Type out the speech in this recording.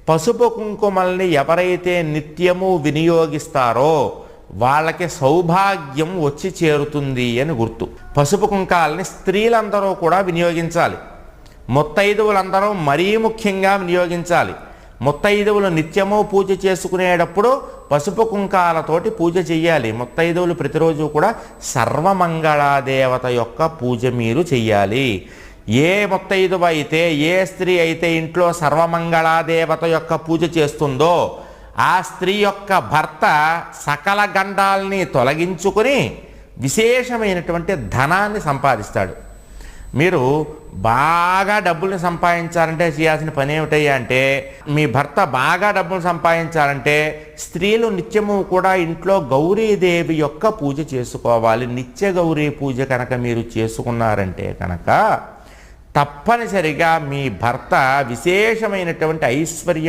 పసుపు కుంకుమల్ని ఎవరైతే నిత్యము వినియోగిస్తారో వాళ్ళకి సౌభాగ్యం వచ్చి చేరుతుంది అని గుర్తు. పసుపు కుంకాలని స్త్రీలందరూ కూడా వినియోగించాలి. ముత్తైదువులందరూ మరీ ముఖ్యంగా వినియోగించాలి. ముత్తైదువులు నిత్యము పూజ చేసుకునేటప్పుడు పసుపు కుంకాలతోటి పూజ చెయ్యాలి. ముత్తైదువులు ప్రతిరోజు కూడా సర్వమంగళాదేవత యొక్క పూజ మీరు చెయ్యాలి. ఏ ముత్తైదువ అయితే, ఏ స్త్రీ అయితే ఇంట్లో సర్వమంగళాదేవత యొక్క పూజ చేస్తుందో ఆ స్త్రీ యొక్క భర్త సకల గండాల్ని తొలగించుకొని విశేషమైనటువంటి ధనాన్ని సంపాదిస్తాడు. మీరు బాగా డబ్బుల్ని సంపాదించాలంటే చేయాల్సిన పని ఏమిటయ్యా అంటే, మీ భర్త బాగా డబ్బులు సంపాదించాలంటే స్త్రీలు నిత్యము కూడా ఇంట్లో గౌరీదేవి యొక్క పూజ చేసుకోవాలి. నిత్య గౌరీ పూజ కనుక మీరు చేసుకున్నారంటే కనుక తప్పనిసరిగా మీ భర్త విశేషమైనటువంటి ఐశ్వర్యం